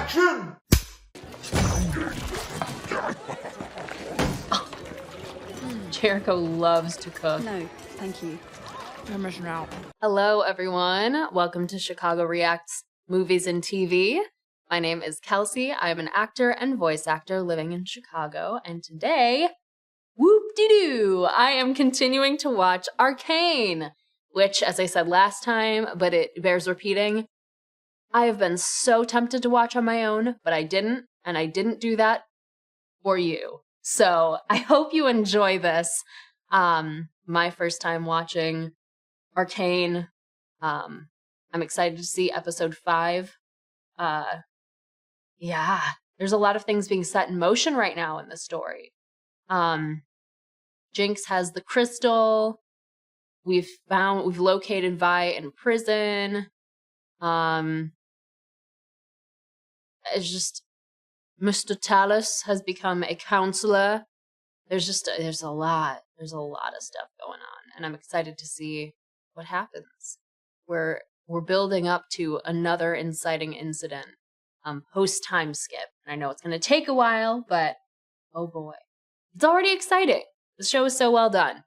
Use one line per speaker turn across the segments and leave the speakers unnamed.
Action!
Jericho loves to cook.
No, thank you.
I'm rushing out.
Hello, everyone. Welcome to Chicago Reacts Movies and TV. My name is Kelsey. I am an actor and voice actor living in Chicago. And today, whoop-de-doo, I am continuing to watch Arcane, which, as I said last time, but it bears repeating, I have been so tempted to watch on my own, but I didn't, and I didn't do that for you. So I hope you enjoy this. My first time watching Arcane. I'm excited to see episode 5. Yeah, there's a lot of things being set in motion right now in the story. Jinx has the crystal. We've located Vi in prison. It's just Mr. Talus has become a counselor. There's a lot of stuff going on, and I'm excited to see what happens. We're building up to another inciting incident, post time skip. And I know it's going to take a while, but oh boy, it's already exciting. The show is so well done.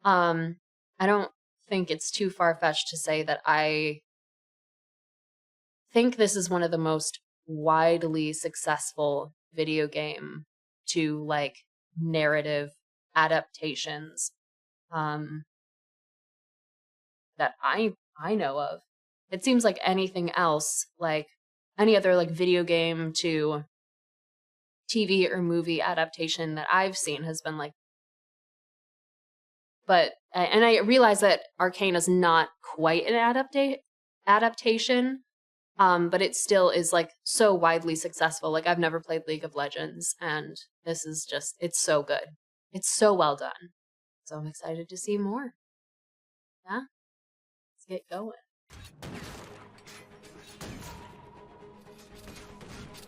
I don't think it's too far-fetched to say that I think this is one of the most widely successful video game to like narrative adaptations that I know of. It seems like anything else, like any other like video game to TV or movie adaptation that I've seen has been like, but and I realize that Arcane is not quite an adaptation, but it still is like so widely successful. Like I've never played League of Legends, and this is just, it's so good. It's so well done. So I'm excited to see more. Yeah, let's get going.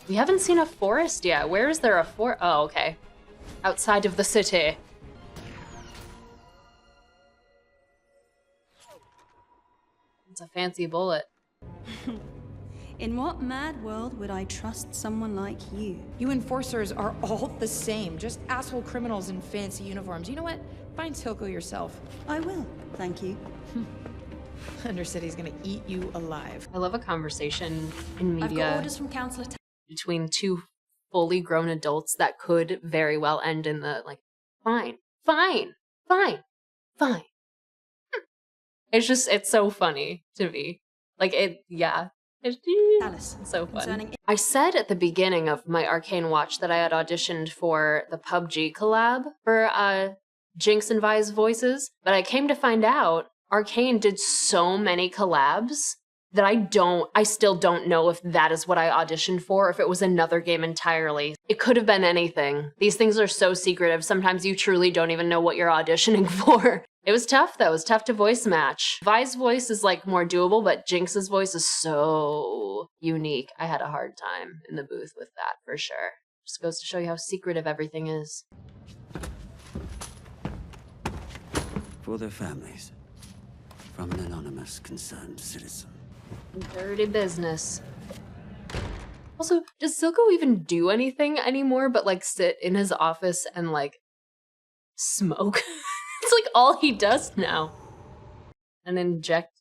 We haven't seen a forest yet. Where is there a forest? Oh, okay. Outside of the city. It's a fancy bullet.
In what mad world would I trust someone like you?
You enforcers are all the same, just asshole criminals in fancy uniforms. You know what? Find Silco yourself.
I will, thank you.
Undercity's gonna eat you alive.
I love a conversation in
I've got
media
orders from Counselor
between two fully grown adults that could very well end in the like, fine, fine, fine, fine. It's just, it's so funny to me. Like it, yeah. It's so fun. I said at the beginning of my Arcane watch that I had auditioned for the PUBG collab for Jinx and Vi's voices, but I came to find out Arcane did so many collabs that I still don't know if that is what I auditioned for, or if it was another game entirely. It could have been anything. These things are so secretive. Sometimes you truly don't even know what you're auditioning for. It was tough though. It was tough to voice match. Vi's voice is like more doable, but Jinx's voice is so unique. I had a hard time in the booth with that for sure. Just goes to show you how secretive everything is.
For their families, from an anonymous concerned citizen.
Dirty business. Also, does Silco even do anything anymore but like sit in his office and like smoke? It's like all he does now. And inject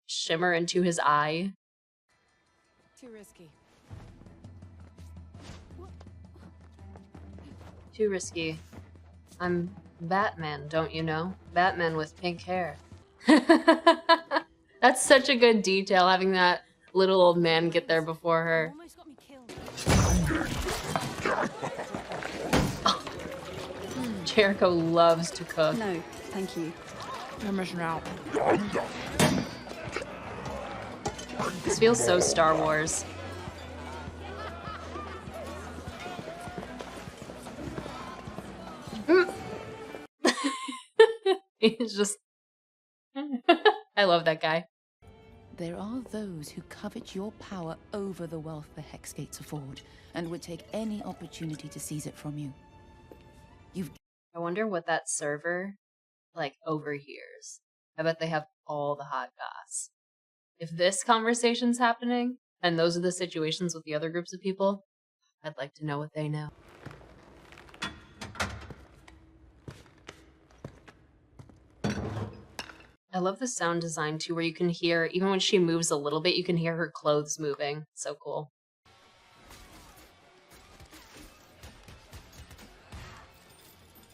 shimmer into his eye.
Too risky.
Too risky. I'm Batman, don't you know? Batman with pink hair. That's such a good detail, having that little old man get there before her. Oh. Jericho loves to cook.
No, thank you.
I'm rushing out.
This feels so Star Wars. He's just... I love that guy.
There are those who covet your power over the wealth the Hex Gates afford, and would take any opportunity to seize it from you.
I wonder what that server, like, overhears. I bet they have all the hot goss. If this conversation's happening, and those are the situations with the other groups of people, I'd like to know what they know. I love the sound design too, where you can hear, even when she moves a little bit, you can hear her clothes moving. So cool.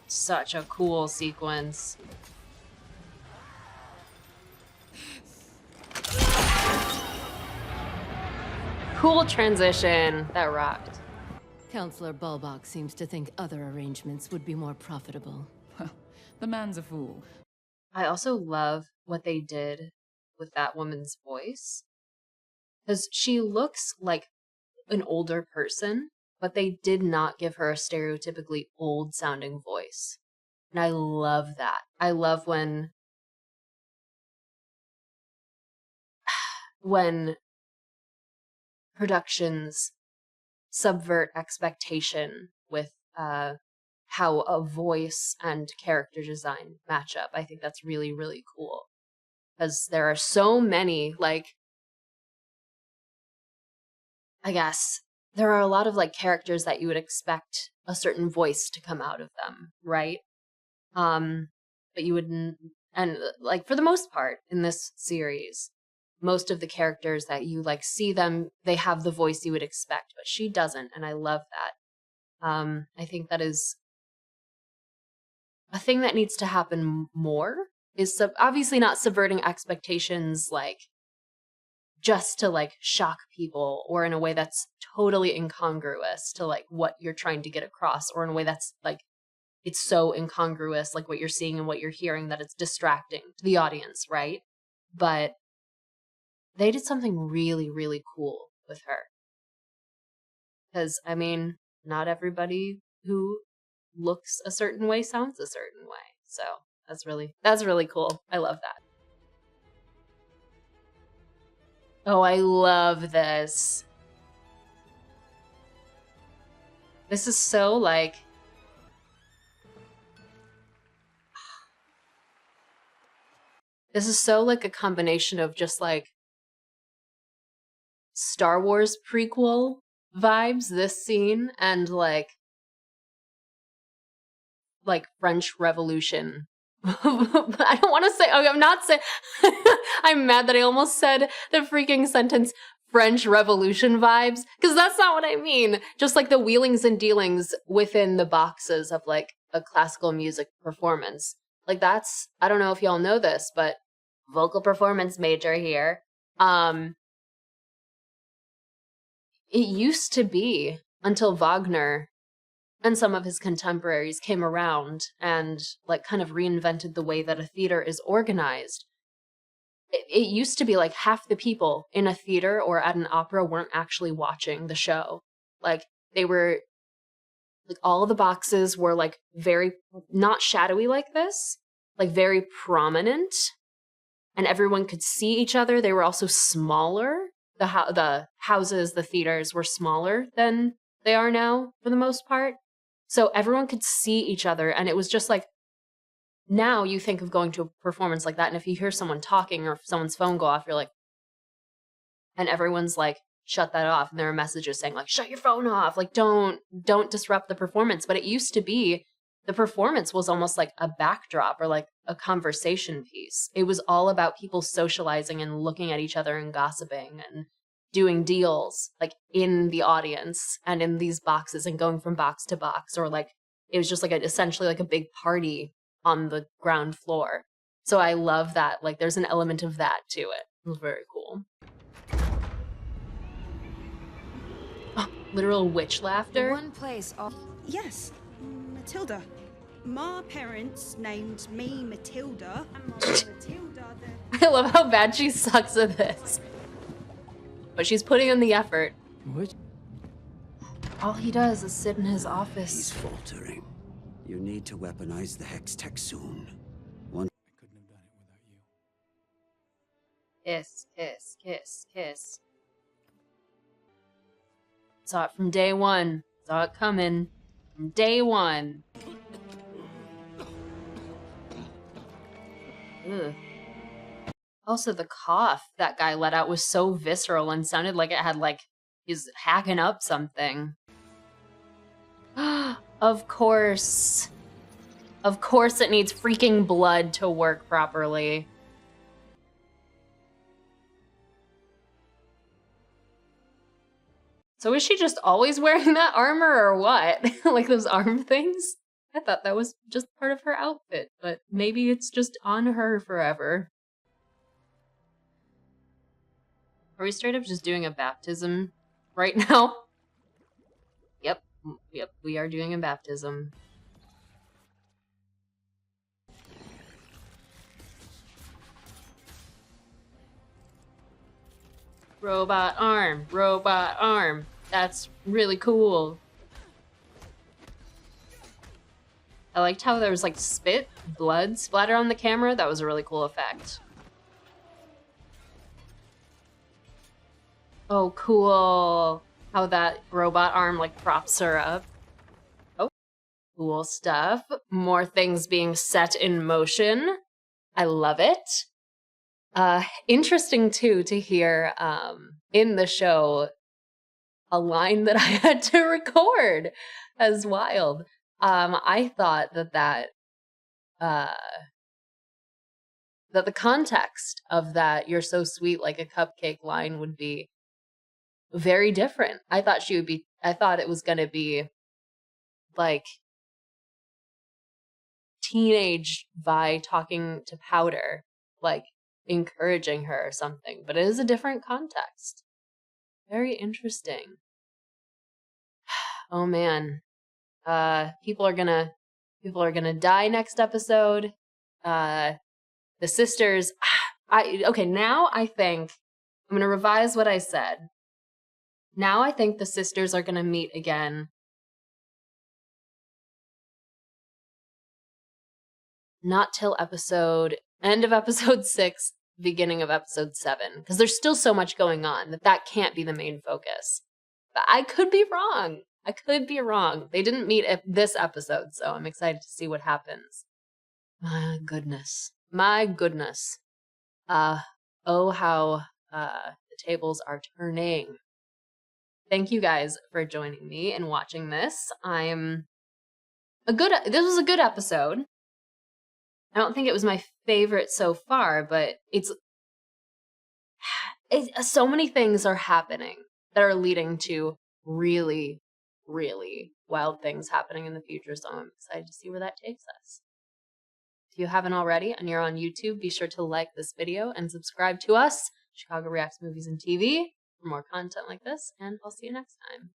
Such a cool sequence. Cool transition. That rocked.
Counselor Bulbach seems to think other arrangements would be more profitable.
The man's a fool.
I also love what they did with that woman's voice. Because she looks like an older person, but they did not give her a stereotypically old sounding voice. And I love that. I love when productions subvert expectation with how a voice and character design match up. I think that's really, really cool. Because there are so many, like, I guess, there are a lot of, like, characters that you would expect a certain voice to come out of them, right? But you wouldn't, and, like, for the most part, in this series, most of the characters that you, like, see them, they have the voice you would expect, but she doesn't, and I love that. I think that is a thing that needs to happen more, is obviously not subverting expectations, like, just to, like, shock people, or in a way that's totally incongruous to, like, what you're trying to get across, or in a way that's, like, it's so incongruous, like, what you're seeing and what you're hearing, that it's distracting to the audience, right? But they did something really, really cool with her. Because, I mean, not everybody who looks a certain way sounds a certain way. So that's really cool. I love that. Oh, I love this. This is so, like, this is so, like, a combination of just, like, Star Wars prequel vibes, this scene, and, like French Revolution. I don't want to say, okay, I'm not saying, I'm mad that I almost said the freaking sentence French Revolution vibes, because that's not what I mean. Just like the wheelings and dealings within the boxes of, like, a classical music performance. Like, that's, I don't know if y'all know this, but vocal performance major here. It used to be, until Wagner and some of his contemporaries came around and, like, kind of reinvented the way that a theater is organized. It used to be like half the people in a theater or at an opera weren't actually watching the show. Like, they were, like, all of the boxes were, like, very, not shadowy like this, like, very prominent, and everyone could see each other. They were also smaller. The houses, the theaters were smaller than they are now for the most part. So everyone could see each other, and it was just like, now you think of going to a performance like that, and if you hear someone talking or if someone's phone go off, you're like, and everyone's like, shut that off, and there are messages saying, like, shut your phone off, like, don't disrupt the performance. But it used to be, the performance was almost like a backdrop or like a conversation piece. It was all about people socializing and looking at each other and gossiping and doing deals, like, in the audience and in these boxes and going from box to box, or, like, it was just like essentially like a big party on the ground floor. So I love that. Like, there's an element of that to it. It was very cool. Oh, literal witch laughter.
One place.
Yes, Matilda. My parents named me Matilda, and my Matilda the...
I love how bad she sucks at this. But she's putting in the effort.
What?
All he does is sit in his office.
He's faltering. You need to weaponize the Hex Tech soon. One.
I couldn't have done it without you.
Kiss, kiss, kiss, kiss. Saw it from day one. Saw it coming from day one. Ugh. Also, the cough that guy let out was so visceral and sounded like it had, like, he's hacking up something. Of course. Of course it needs freaking blood to work properly. So is she just always wearing that armor or what? Like those arm things? I thought that was just part of her outfit, but maybe it's just on her forever. Are we straight up just doing a baptism right now? Yep, we are doing a baptism. Robot arm, robot arm. That's really cool. I liked how there was like spit, blood splatter on the camera. That was a really cool effect. Oh, cool. How that robot arm like props her up. Oh, cool stuff. More things being set in motion. I love it. Interesting too to hear in the show a line that I had to record as wild. I thought that the context of that "you're so sweet like a cupcake" line would be very different. I thought it was gonna be like teenage Vi talking to Powder, like encouraging her or something, but it is a different context. Very interesting. Oh man. People are gonna die next episode. The sisters, now I think I'm gonna revise what I said. Now I think the sisters are gonna meet again. Not till end of episode 6, beginning of episode 7, because there's still so much going on that can't be the main focus. But I could be wrong. They didn't meet this episode, so I'm excited to see what happens. My goodness. Oh, how the tables are turning. Thank you guys for joining me and watching this. This was a good episode. I don't think it was my favorite so far, but it's so many things are happening that are leading to really, really wild things happening in the future, so I'm excited to see where that takes us. If you haven't already and you're on YouTube, be sure to like this video and subscribe to us, Chicago Reacts Movies and TV, for more content like this, and I'll see you next time.